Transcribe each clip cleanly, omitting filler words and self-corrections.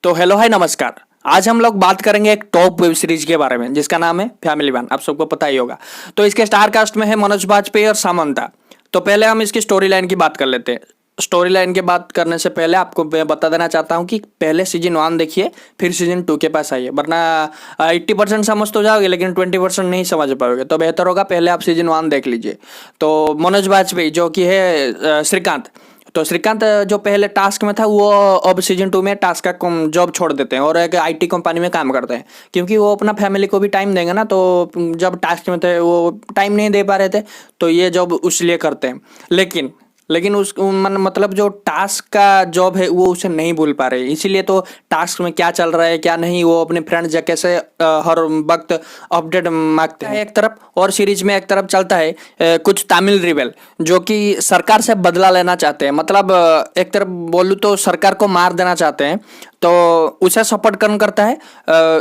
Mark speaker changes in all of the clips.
Speaker 1: तो hello hi नमस्कार। आज हम लोग बात करेंगे एक टॉप वेब सीरीज के बारे में जिसका नाम है फैमिली मैन। आप सबको पता ही होगा। तो इसके स्टार कास्ट में है मनोज बाजपेयी और सामंता। तो पहले हम इसकी स्टोरी लाइन की बात कर लेते हैं। स्टोरी लाइन की बात करने से पहले आपको मैं बता देना चाहता हूँ कि पहले सीजन 1 देखिए, फिर सीजन 2 के पास आइए, वरना 80% समझ तो जाओगे लेकिन 20% नहीं समझ पाओगे। तो बेहतर होगा पहले आप सीजन 1 देख लीजिए। तो मनोज बाजपेयी जो कि है श्रीकांत, तो श्रीकांत जो पहले टास्क में था वो अब सीजन 2 में टास्क का जॉब छोड़ देते हैं और एक आईटी कंपनी में काम करते हैं, क्योंकि वो अपना फैमिली को भी टाइम देंगे ना। तो जब टास्क में थे वो टाइम नहीं दे पा रहे थे, तो ये जॉब उसलिए करते हैं। लेकिन मतलब जो टास्क का जॉब है वो उसे नहीं भूल पा रहे, इसीलिए तो टास्क में क्या चल रहा है क्या नहीं वो अपने फ्रेंड जैके से हर वक्त अपडेट मांगते हैं एक तरफ। और सीरीज में एक तरफ चलता है कुछ तमिल रिबेल जो कि सरकार से बदला लेना चाहते हैं। मतलब एक तरफ बोलूँ तो सरकार को मार देना चाहते हैं, तो उसे सपोर्ट कौन करता है?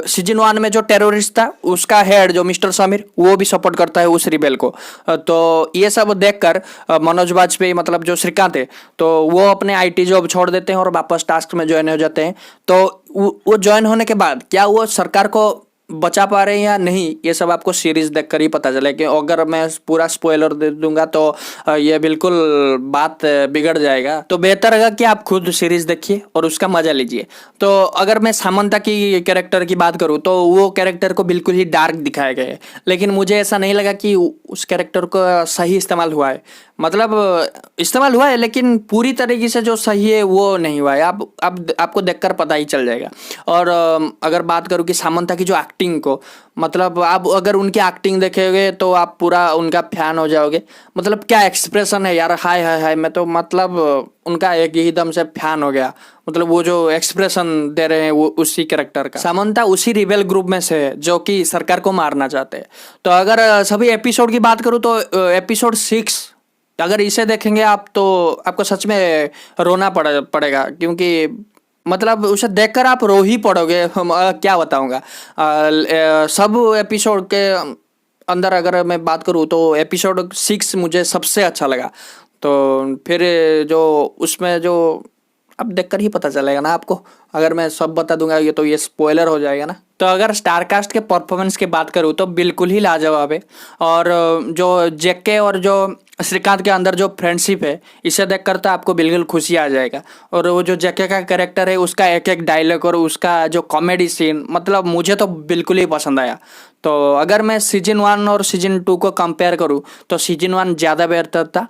Speaker 1: सीजन 1 में जो टेररिस्ट था उसका हेड जो मिस्टर समीर, वो भी सपोर्ट करता है उस रिबेल को। तो ये सब देखकर मनोज बाजपेयी मतलब जो श्रीकांत है, तो वो अपने आईटी जॉब छोड़ देते हैं और वापस टास्क में ज्वाइन हो जाते हैं। तो वो ज्वाइन होने के बाद क्या वो सरकार को बचा पा रहे हैं या नहीं, ये सब आपको सीरीज देखकर ही पता चले। कि अगर मैं पूरा स्पॉइलर दे दूंगा तो ये बिल्कुल बात बिगड़ जाएगा। तो बेहतर होगा कि आप खुद सीरीज देखिए और उसका मजा लीजिए। तो अगर मैं सामंता की कैरेक्टर की बात करूँ तो वो कैरेक्टर को बिल्कुल ही डार्क दिखाया गया है, लेकिन मुझे ऐसा नहीं लगा कि उस कैरेक्टर का सही इस्तेमाल हुआ है। मतलब इस्तेमाल हुआ है लेकिन पूरी तरीके से जो सही है वो नहीं हुआ है। आप आपको देखकर पता ही चल जाएगा। और अगर बात करूँ कि सामंता की जो एक्टिंग को, मतलब आप अगर उनकी एक्टिंग देखेंगे तो आप पूरा उनका फैन हो जाओगे। मतलब क्या एक्सप्रेशन है यार, हाय हाय हाय, मैं तो मतलब उनका एक ही दम से फैन हो गया। मतलब वो जो एक्सप्रेशन दे रहे हैं वो उसी कैरेक्टर का। सामंता उसी रिबेल ग्रुप में से है जो कि सरकार को मारना चाहते हैं। तो अगर सभी एपिसोड की बात करूँ तो एपिसोड 6 अगर इसे देखेंगे आप तो आपको सच में रोना पड़ेगा, क्योंकि मतलब उसे देखकर आप रो ही पड़ोगे। क्या बताऊंगा। सब एपिसोड के अंदर अगर मैं बात करूँ तो एपिसोड 6 मुझे सबसे अच्छा लगा। तो फिर जो उसमें जो अब देखकर ही पता चलेगा ना आपको। अगर मैं सब बता दूंगा ये तो ये स्पॉइलर हो जाएगा ना। तो अगर स्टारकास्ट के परफॉर्मेंस की बात करूँ तो बिल्कुल ही लाजवाब है। और जो जेके और जो श्रीकांत के अंदर जो फ्रेंडशिप है, इसे देखकर तो आपको बिल्कुल खुशी आ जाएगा। और वो जो जेके का कैरेक्टर है उसका एक एक डायलॉग और उसका जो कॉमेडी सीन, मतलब मुझे तो बिल्कुल ही पसंद आया। तो अगर मैं सीजन 1 और सीजन 2 को कंपेयर करूँ तो सीजन 1 ज़्यादा बेहतर था,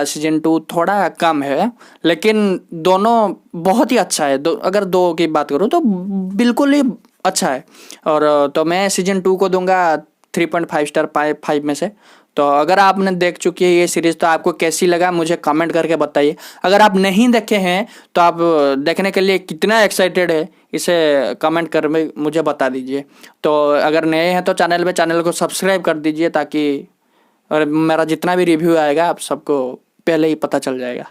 Speaker 1: सीजन 2 थोड़ा कम है, लेकिन दोनों बहुत ही अच्छा है। अगर दो की बात करूँ तो बिल्कुल ही अच्छा है। और तो मैं सीजन 2 को दूंगा 3.5 स्टार 5 में से। तो अगर आपने देख चुकी है ये सीरीज तो आपको कैसी लगा मुझे कमेंट करके बताइए। अगर आप नहीं देखे हैं तो आप देखने के लिए कितना एक्साइटेड है इसे कमेंट कर में मुझे बता दीजिए। तो अगर नए हैं तो चैनल को सब्सक्राइब कर दीजिए, ताकि और मेरा जितना भी रिव्यू आएगा आप सबको पहले ही पता चल जाएगा।